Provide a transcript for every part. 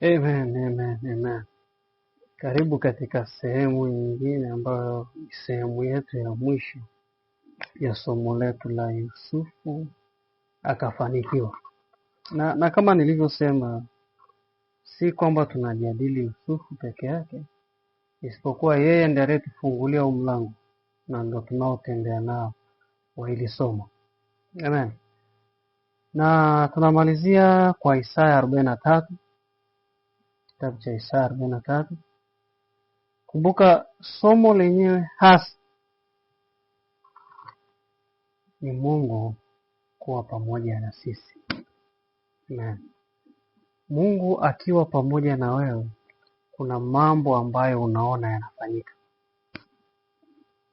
Amen, amen, amen. Karibu katika sehemu nyingine ambayo ni sehemu yetu ya mwisho ya somo letu la Yusufu akafanikiwa. Na kama nilivyosema, si kwamba tunajadili Yusufu peke yake, isipokuwa yeye ndiye aliyetufungulia huu mlango na ndio tunaotembea nao wa hili somo. Amen. Na tunamalizia kwa Isaya 43, kitabu cha Isaya 43. Kumbuka somo lenyewe hasa ni Mungu kuwa pamoja na sisi. Amen. Mungu akiwa pamoja na wewe, kuna mambo ambayo unaona yanafanyika.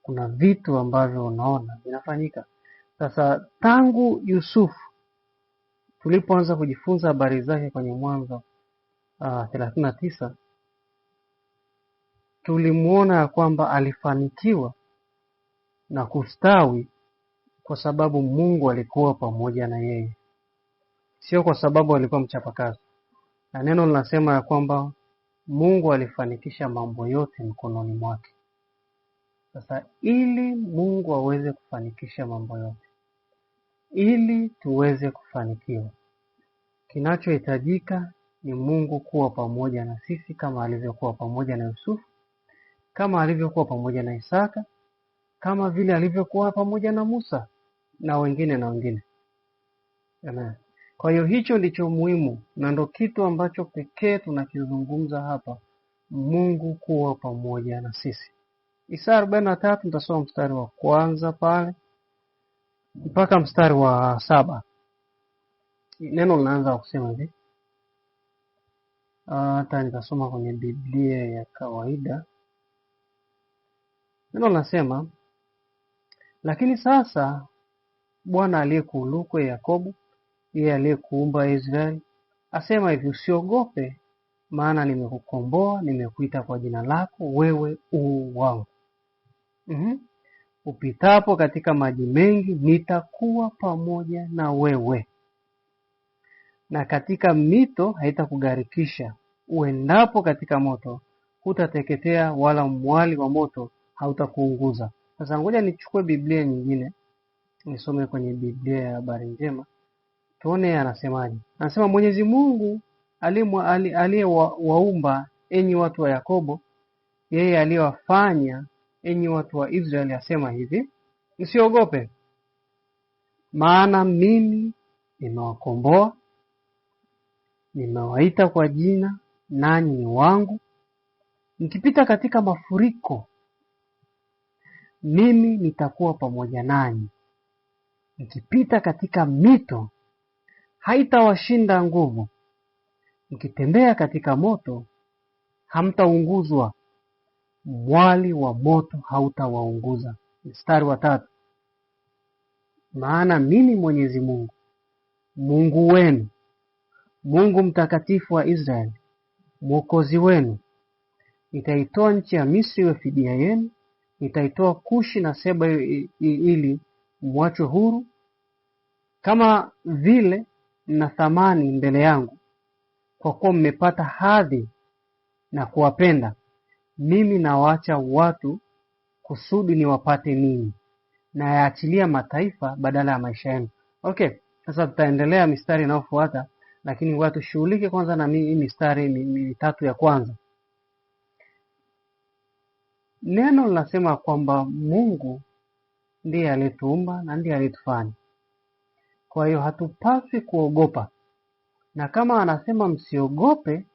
Kuna vitu ambavyo unaona vinafanyika. Sasa tangu Yusufu tulipoanza kujifunza habari zake kwenye Mwanzo 39, tulimuona ya kwamba alifanikiwa na kustawi kwa sababu Mungu alikuwa pamoja na yeye, sio kwa sababu alikuwa mchapakazi. Na neno linasema ya kwamba Mungu alifanikisha mambo yote mkononi mwake. Sasa ili Mungu aweze kufanikisha mambo yote, ili tuweze kufanikiwa, kinachohitajika ni Mungu kuwa pamoja na sisi, kama alivyokuwa pamoja na Yusufu, kama alivyokuwa pamoja na Isaka, kama vile alivyokuwa pamoja na Musa na wengine. Amen. Kwa hiyo hicho ndicho muhimu na ndo kitu ambacho pekee tunakizungumza hapa, Mungu kuwa pamoja na sisi. Isaya 43 nitasoma mstari wa kwanza pale mpaka mstari wa 7. Neno linaanza kusema hivi. Hata nitasoma kwenye Biblia ya kawaida. Neno linasema, lakini sasa Bwana aliyekuuluku Yakobo, yeye aliyekuumba Israeli, asema hivi, usiogope, maana nimekukomboa, nimekuita kwa jina lako, wewe wangu. Upitapo katika maji mengi, nitakuwa pamoja na wewe, na katika mito haitakugharikisha. Uendapo katika moto, hutateketea, wala mwali wa moto hautakuunguza. Sasa ngoja nichukue Biblia nyingine, nisome kwenye Biblia ya Habari Njema, tuone anasemaje. Anasema, Mwenyezi Mungu aliyewaumba enyi watu wa Yakobo, yeye aliyewafanya enyi watu wa Israeli, asema hivi, msiogope, maana mimi nimewakomboa, nimewaita kwa jina, nanyi ni wangu. Mkipita katika mafuriko, mimi nitakuwa pamoja nanyi. Mkipita katika mito, haitawashinda nguvu. Mkitembea katika moto, hamtaunguzwa, mwali wa moto hautawaunguza. Mstari wa 3. Maana mimi Mwenyezi Mungu, Mungu wenu, Mungu mtakatifu wa Israeli, Mwokozi wenu, nitaitoa nchi ya Misri iwe fidia yenu, nitaitoa Kushi na Seba ili mwachwe huru. Kama vile mna thamani mbele yangu, kwa kuwa mmepata hadhi na kuwapenda, mimi nawaacha watu kusudi niwapate ninyi, na yaachilia mataifa badala ya maisha yenu. Okay, sasa tutaendelea mistari inayofuata, lakini watu shughulike kwanza na hii mistari mitatu ya kwanza. Neno linasema kwamba Mungu ndiye aliyetuumba na ndiye aliyetufanya. Kwa hiyo hatupaswi kuogopa. Na kama anasema msiogope,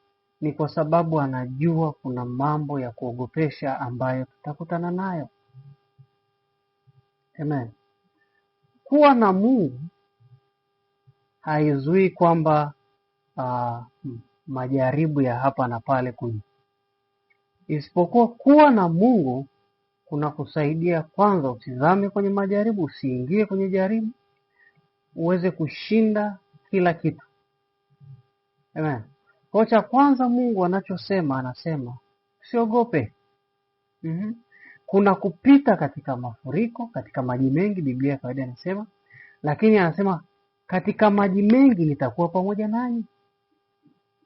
ni kwa sababu anajua kuna mambo ya kuogopesha ambayo tutakutana nayo. Amen. Kuwa na Mungu haizui kwamba majaribu ya hapa na pale kuja. Isipokuwa kuwa na Mungu kuna kusaidia kwanza usizame kwenye majaribu, usiingie kwenye jaribu, uweze kushinda kila kitu. Amen. Kwa cha kwanza Mungu anachosema, anasema usiogope. Kuna kupita katika mafuriko, katika maji mengi, Biblia ya kawaida inasema, lakini anasema katika maji mengi nitakuwa pamoja nanyi.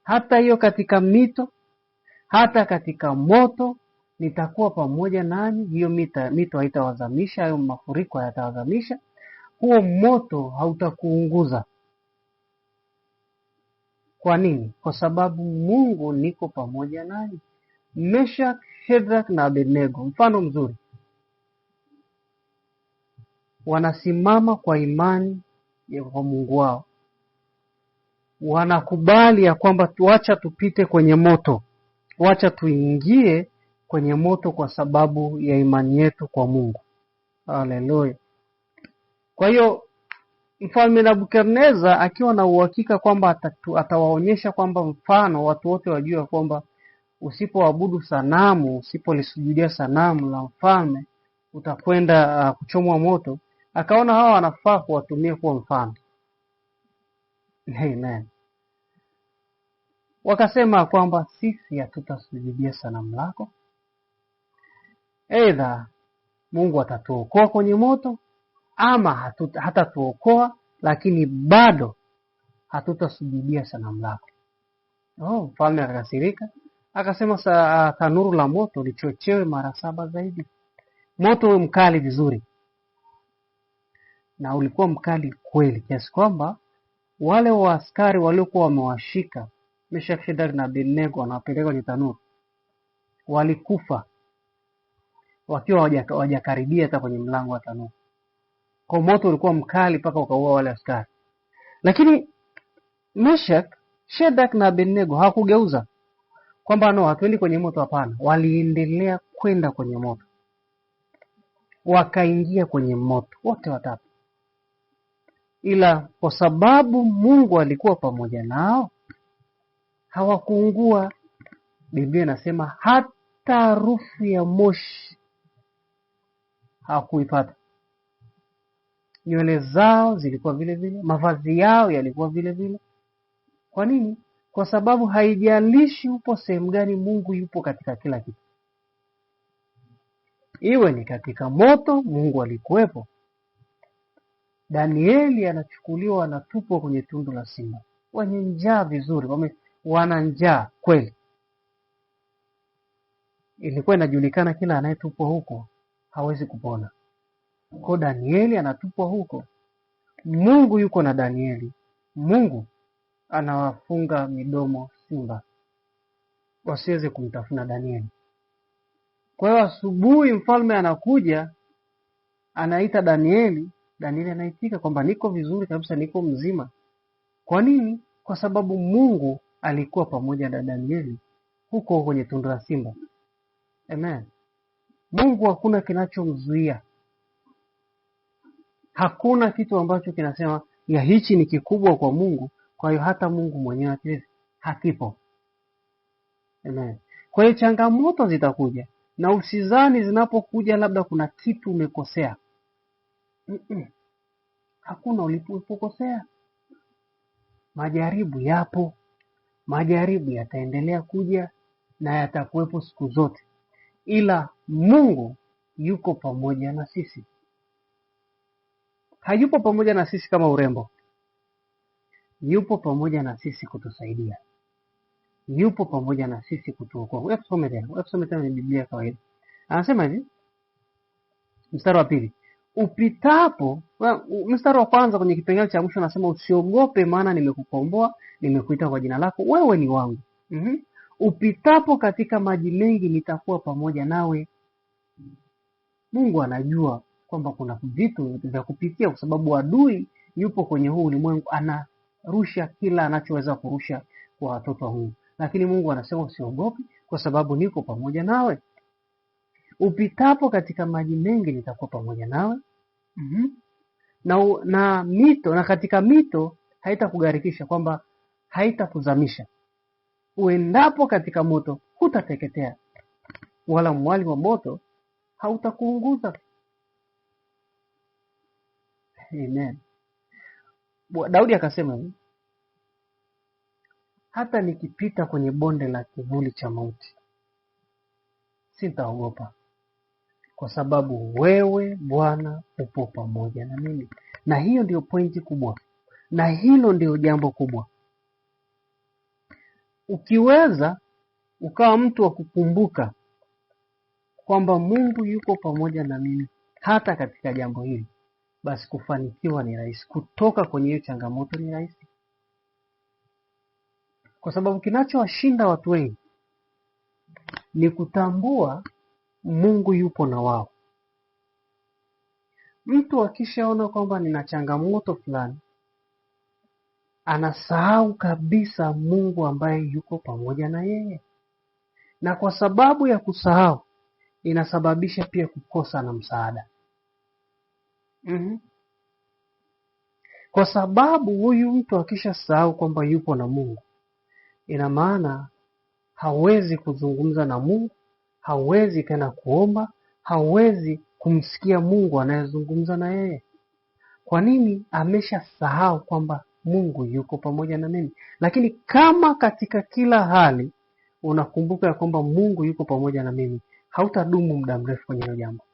hata hiyo katika mito, hata katika moto nitakuwa pamoja nanyi. Hiyo mito haitawazamisha, hayo mafuriko hayatawazamisha, huo moto hautakuunguza. Kwa nini? Kwa sababu Mungu niko pamoja nanyi. Meshach, Shadrach na Abednego, mfano mzuri. Wanasimama kwa imani kwa Mungu wao. Wanakubali ya kwamba tuacha tupite kwenye moto, wacha tuingie kwenye moto kwa sababu ya imani yetu kwa Mungu. Haleluya. Kwa hiyo Mfalme Nebukadneza akiwa na uhakika kwamba atawaonyesha kwamba mfano watu wote wajue kwamba usipoabudu sanamu, usipolisujudia sanamu la mfalme utakwenda kuchomwa moto. Akaona hawa wanafaa kuwatumia kuwa mfano. Amen. Wakasema kwamba sisi hatutasujudia sanamu lako. Aidha Mungu atatuokoa kwenye moto ama hatatuokoa, lakini bado hatutasujudia sanamu lako. Mfalme akakasirika, akasema tanuru la moto lichochewe mara 7 zaidi. Moto uwe mkali vizuri. Na ulikuwa mkali kweli, kiasi kwamba wale waaskari waliokuwa wamewashika Meshach, Shadrach na Abednego wanapeleka kwenye tanuru walikufa wakiwa hawajakaribia hata kwenye mlango wa tanuru. Kwa moto ulikuwa mkali mpaka ukaua wale askari. Lakini Meshach, Shadrach na Abednego hawakugeuza kwamba no, hatuendi kwenye moto. Hapana, waliendelea kwenda kwenye moto. Wakaingia kwenye moto wote watatu. Ila kwa sababu Mungu alikuwa pamoja nao, hawakuungua. Biblia inasema hata harufu ya moshi hawakuipata. Nywele zao zilikuwa vile vile, mavazi yao yalikuwa vile vile. Kwa nini? Kwa sababu haijalishi upo sehemu gani, Mungu yupo katika kila kitu. Iwe ni katika moto, Mungu alikuwepo. Danieli anachukuliwa, anatupwa kwenye tundu la simba. Wenye njaa vizuri, wana njaa kweli. Ilikuwa inajulikana kila anayetupwa huko hawezi kupona. Kwa Danieli anatupwa huko. Mungu yuko na Danieli. Mungu anawafunga midomo simba wasiweze kumtafuna Danieli. Kwa hiyo asubuhi mfalme anakuja, anaita Danieli. Danieli anaitika kwamba niko vizuri kabisa, niko mzima. Kwa nini? Kwa sababu Mungu alikuwa pamoja na Danieli huko kwenye tundu la simba. Amen. Mungu hakuna kinachomzuia. Hakuna kitu ambacho kinasema ya hichi ni kikubwa kwa Mungu, kwa hiyo hata Mungu mwenyewe hakipo. Amen. Kwa hiyo changamoto zitakuja, na usizani zinapokuja labda kuna kitu umekosea. Hakuna ulipokosea. Majaribu yapo. Majaribu yataendelea kuja na yatakuwepo siku zote. Ila Mungu yuko pamoja na sisi. Hayupo pamoja na sisi kama urembo. Yupo pamoja na sisi kutusaidia. Yupo pamoja na sisi kutuokoa. Wewe tusome tena ni Biblia kawaida. Anasema hivi, mstari wa 2. Upitapo, mstari wa kwanza kwenye kipengele cha mwisho anasema usiogope, maana nimekukomboa, nimekuita kwa jina lako, wewe ni wangu. Upitapo katika maji mengi nitakuwa pamoja nawe. Mungu anajua kwamba kuna vitu vya kupitia, kwa sababu adui yupo kwenye huu ulimwengu, anarusha kila anachoweza kurusha kwa watoto wa Mungu. Lakini Mungu anasema usiogope, kwa sababu niko pamoja nawe. Upitapo katika maji mengi nitakuwa pamoja nawe. Na mito, na katika mito haitakugharikisha, kwamba haitakuzamisha. Uendapo katika moto hutateketea, wala mwali wa moto hautakuunguza. Amen. Daudi akasema hivi, hata nikipita kwenye bonde la kivuli cha mauti sitaogopa, kwa sababu wewe Bwana upo pamoja na mimi. Na hiyo ndio pointi kubwa, na hilo ndio jambo kubwa. Ukiweza ukawa mtu wa kukumbuka kwamba Mungu yuko pamoja na mimi hata katika jambo hili, basi kufanikiwa ni rahisi, kutoka kwenye hiyo changamoto ni rahisi. Kwa sababu kinachowashinda watu wengi ni kutambua Mungu yupo na wao. Mtu akishaona kwamba nina changamoto fulani, anasahau kabisa Mungu ambaye yuko pamoja na yeye. Na kwa sababu ya kusahau, inasababisha pia kukosa na msaada. Kwa sababu huyu mtu akishasahau kwamba yupo na Mungu, ina maana hawezi kuzungumza na Mungu, hawezi tena kuomba, hawezi kumsikia Mungu anayezungumza na yeye. Kwa nini? Ameshasahau kwamba Mungu yuko pamoja na mimi. Lakini kama katika kila hali unakumbuka ya kwamba Mungu yuko pamoja na mimi, hautadumu muda mrefu kwenye hilo jambo.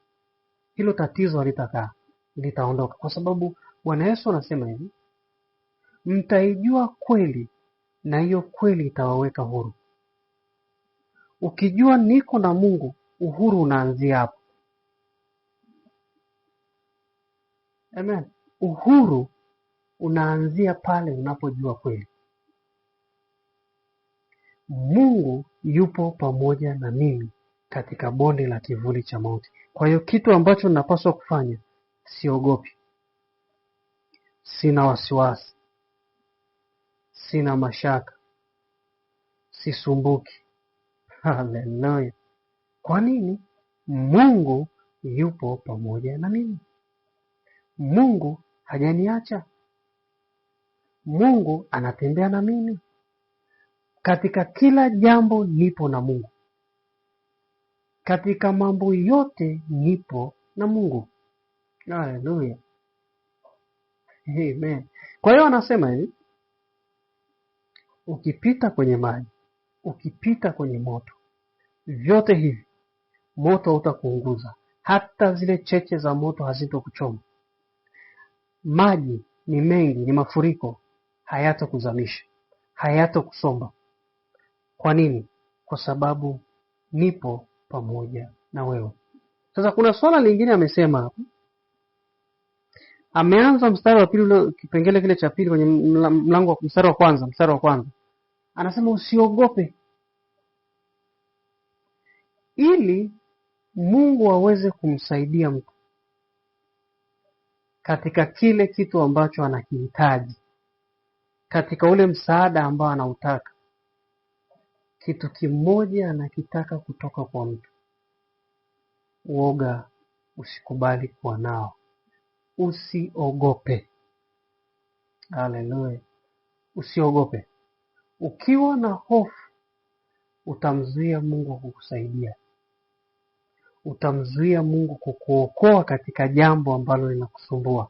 Hilo tatizo halitakaa, litaondoka. Kwa sababu Bwana Yesu anasema hivi, mtaijua kweli na hiyo kweli itawaweka huru. Ukijua niko na Mungu, uhuru unaanzia hapo. Amen. Uhuru unaanzia pale unapojua kweli. Mungu yupo pamoja na mimi katika bonde la kivuli cha mauti. Kwa hiyo kitu ambacho ninapaswa kufanya, siogopi. Sina wasiwasi. Sina mashaka. Sisumbuki. Haleluya. Kwa nini? Mungu yupo pamoja na mimi. Mungu hajaniacha. Mungu anatembea na mimi. Katika kila jambo nipo na Mungu. Katika mambo yote nipo na Mungu. Haleluya. Amen. Kwa hiyo anasema hivi, ukipita kwenye maji, ukipita kwenye moto, vyote hivi moto hautakuunguza, hata zile cheche za moto hazitokuchoma. Maji ni mengi, ni mafuriko, hayatakuzamisha, hayatakusomba. Kwa nini? Kwa sababu nipo pamoja na wewe. Sasa kuna swala lingine amesema hapo. Ameanza mstari wa pili, kipengele kile cha pili kwenye mlango wa mstari wa kwanza. Anasema usiogope. Ili Mungu aweze kumsaidia mtu katika kile kitu ambacho anakihitaji, katika ule msaada ambao anautaka, kitu kimoja anakitaka kutoka kwa mtu. Uoga usikubali kuwa nao. Usiogope. Haleluya. Usiogope. Ukiwa na hofu, utamzuia Mungu kukusaidia. Utamzuia Mungu kukuokoa katika jambo ambalo linakusumbua.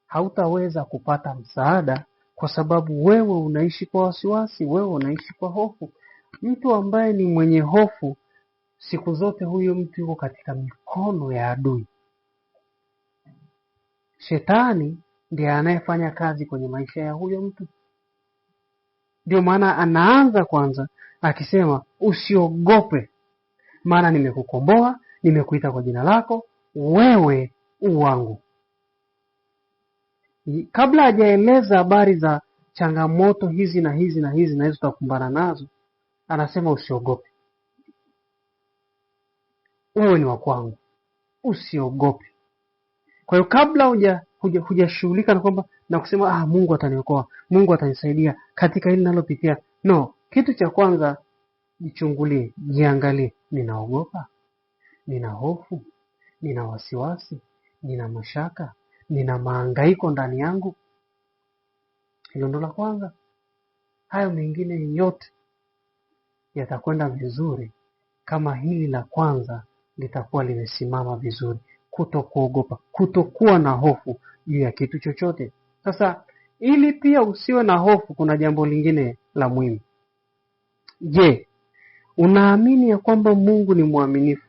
Hautaweza kupata msaada kwa sababu wewe unaishi kwa wasiwasi, wewe unaishi kwa hofu. Mtu ambaye ni mwenye hofu, siku zote huyo mtu yuko katika mikono ya adui. Shetani ndiye anayefanya kazi kwenye maisha ya huyo mtu. Ndio maana anaanza kwanza akisema usiogope, maana nimekukomboa, nimekuita kwa jina lako, wewe u wangu. Kabla hajaeleza habari za changamoto hizi na hizi na hizi na hizo tutakumbana nazo, anasema usiogope. Wewe ni wa kwangu. Usiogope. Kwa hiyo kabla hujashughulika na kwamba na kusema Mungu ataniokoa, Mungu atanisaidia katika hili ninalopitia. No, kitu cha kwanza jichungulie, jiangalie, ninaogopa? Nina hofu? Nina wasiwasi? Nina mashaka? Nina mahangaiko ndani yangu? Hilo ndo la kwanza. Hayo mengine yote yatakwenda vizuri kama hili la kwanza litakuwa limesimama vizuri. Kutokuogopa, kutokuwa na hofu juu ya kitu chochote. Sasa ili pia usiwe na hofu, kuna jambo lingine la muhimu. Je, unaamini ya kwamba Mungu ni mwaminifu?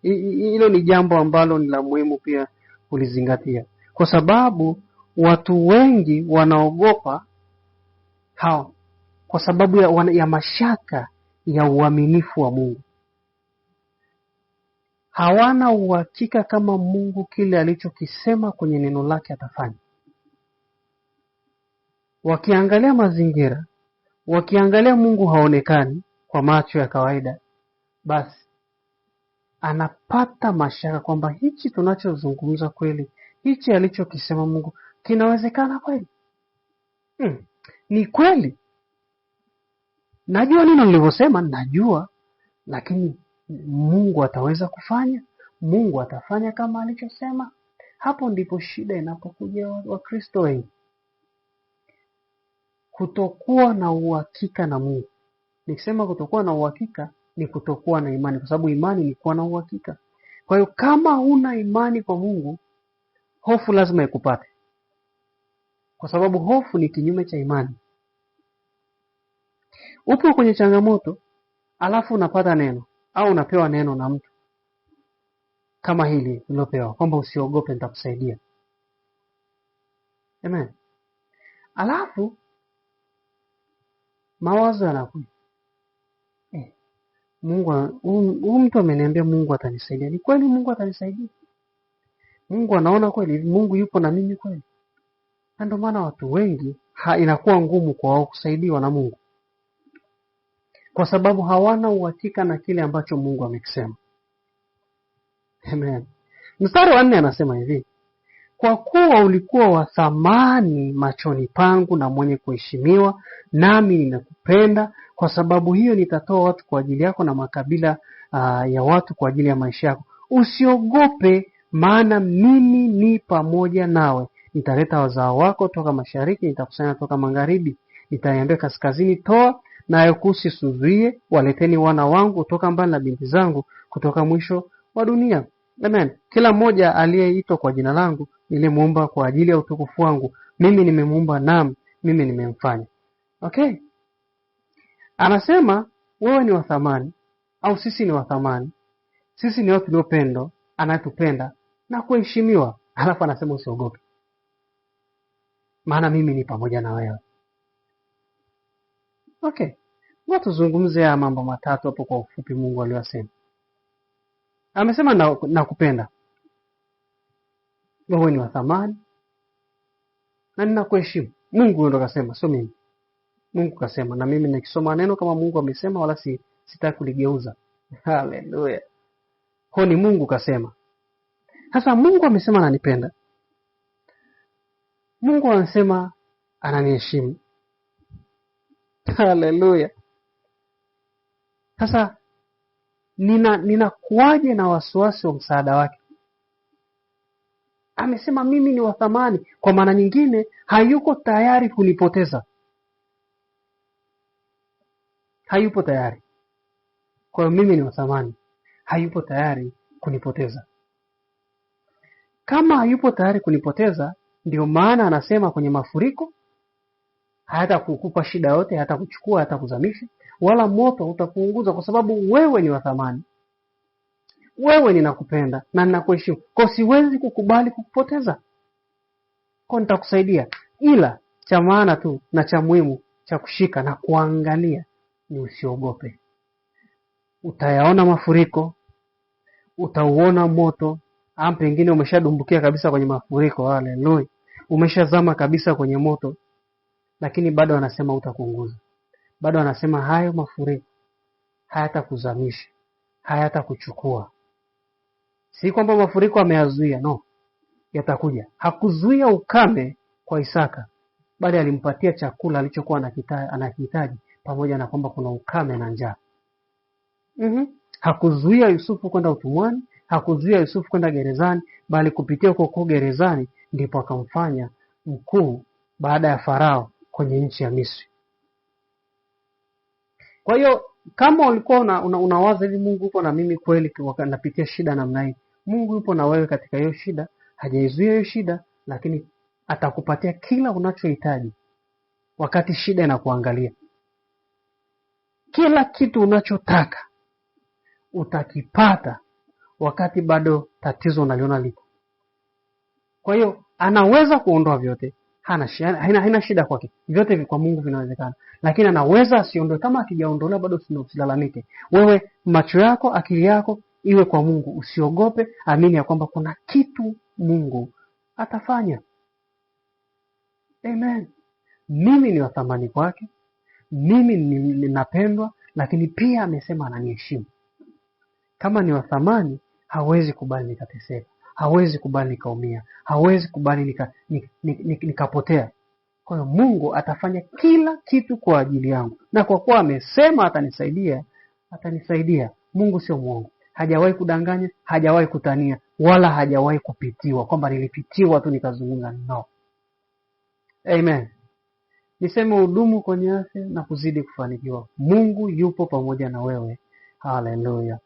Hilo ni jambo ambalo ni la muhimu pia kulizingatia, kwa sababu watu wengi wanaogopa kwa sababu ya mashaka ya uaminifu wa Mungu. Hawana uhakika kama Mungu kile alichokisema kwenye neno lake atafanya. Wakiangalia mazingira, wakiangalia Mungu haonekani kwa macho ya kawaida, basi anapata mashaka kwamba hichi tunachozungumza kweli, hichi alichokisema Mungu kinawezekana kweli? Ni kweli. Najua nini nilivyosema, najua, lakini Mungu ataweza kufanya? Mungu atafanya kama alichosema? Hapo ndipo shida inapokuja Wakristo wengi. Kutokuwa na uhakika na Mungu. Nikisema kutokuwa na uhakika ni kutokuwa na imani, kwa sababu imani ni kuwa na uhakika. Kwa hiyo kama huna imani kwa Mungu, hofu lazima ikupate, kwa sababu hofu ni kinyume cha imani. Upo kwenye changamoto, alafu unapata neno au unapewa neno na mtu kama hili ulilopewa kwamba usiogope, nitakusaidia. Amen. Alafu mawazo yanakuja, Mungu, mtu ameniambia Mungu atanisaidia. Ni kweli Mungu atanisaidia? Mungu anaona kweli? Mungu yupo na mimi kweli? Na ndio maana watu wengi inakuwa ngumu kwa wao kusaidiwa na Mungu, kwa sababu hawana uhakika na kile ambacho Mungu amekisema. Amen. Mstari wa 4 anasema hivi: kwa kuwa ulikuwa wa thamani machoni pangu na mwenye kuheshimiwa, nami nimekupenda, kwa sababu hiyo nitatoa watu kwa ajili yako na makabila ya watu kwa ajili ya maisha yako. Usiogope, maana mimi ni pamoja nawe. Nitaleta wazao wako toka mashariki, nitakusanya toka magharibi. Nitaiambia kaskazini, toa, nayo kusi suzuie. Waleteni wana wangu kutoka mbali na binti zangu kutoka mwisho wa dunia. Amen. Kila mmoja aliyeitwa kwa jina langu nilimuumba kwa ajili ya utukufu wangu. Mimi nimemuumba, naam, mimi nimemfanya. Okay? Anasema wewe ni wa thamani, au sisi ni wa thamani. Sisi ni watu tuliopendwa, anatupenda na kuheshimiwa. Halafu anasema usiogope, maana mimi ni pamoja na wewe. Okay. Tuzungumze ya mambo matatu hapo kwa ufupi Mungu aliyosema. Amesema nakupenda. Wewe ni wa thamani na ninakuheshimu. Mungu ndo kasema, sio mimi. Mungu kasema, na mimi nikisoma neno kama Mungu amesema, wala sitaki kuligeuza. Haleluya. Kwa ni Mungu kasema. Sasa Mungu amesema ananipenda. Mungu anasema ananiheshimu. Haleluya. Sasa ninakuaje na wasiwasi wa msaada wake? Amesema mimi ni wa thamani, kwa maana nyingine hayuko tayari kunipoteza. Hayupo tayari. Kwa hiyo mimi ni wa thamani, hayupo tayari kunipoteza. Kama hayupo tayari kunipoteza, ndio maana anasema kwenye mafuriko hata kukupa shida yote, hata kuchukua, hata kuzamisha, wala moto utakuunguza, kwa sababu wewe ni wa thamani. Wewe ninakupenda na ninakuheshimu. Kwa siwezi kukubali kukupoteza. Kwa nitakusaidia. Ila cha maana tu na cha muhimu cha kushika na kuangalia ni usiogope. Utayaona mafuriko, utauona moto, au pengine umeshadumbukia kabisa kwenye mafuriko. Haleluya. Umeshazama kabisa kwenye moto, lakini bado anasema utakuunguza. Bado anasema hayo mafuriko hayatakuzamisha, hayatakuchukua. Si kwamba mafuriko ameyazuia, no. Yatakuja. Hakuzuia ukame kwa Isaka, bali alimpatia chakula alichokuwa anakihitaji, pamoja na kwamba kuna ukame na njaa. Hakuzuia Yusufu kwenda utumwani, hakuzuia Yusufu kwenda gerezani, bali kupitia huko gerezani ndipo akamfanya mkuu baada ya Farao kwenye nchi ya Misri. Kwa hiyo kama ulikuwa unawaza hivi, Mungu yupo na mimi kweli wakati napitia shida namna hii, Mungu yupo na wewe katika hiyo shida. Hajaizuia hiyo shida, lakini atakupatia kila unachohitaji wakati shida inakuangalia. Kila kitu unachotaka utakipata wakati bado tatizo unaliona liko. Kwa hiyo anaweza kuondoa vyote, haina shida kwake. Vyote kwa Mungu vinawezekana. Lakini anaweza asiondoe. Kama akijaondolewa bado usilalamike. Wewe macho yako, akili yako iwe kwa Mungu. Usiogope, amini ya kwamba kuna kitu Mungu atafanya. Amen. Mimi ni wa thamani kwake. Mimi ninapendwa, lakini pia amesema ananiheshimu. Kama ni wa thamani, hawezi kubali nikateseka. Hawezi kubali nikaumia. Hawezi kubali nikapotea. Kwa hiyo Mungu atafanya kila kitu kwa ajili yangu. Na kwa kuwa amesema atanisaidia. Mungu sio mwongo. Hajawahi kudanganya, hajawahi kutania, wala hajawahi kupitiwa. Kwamba nilipitiwa tu nikazungumza, no. Amen. Niseme udumu kwenye afya na kuzidi kufanikiwa. Mungu yupo pamoja na wewe. Hallelujah.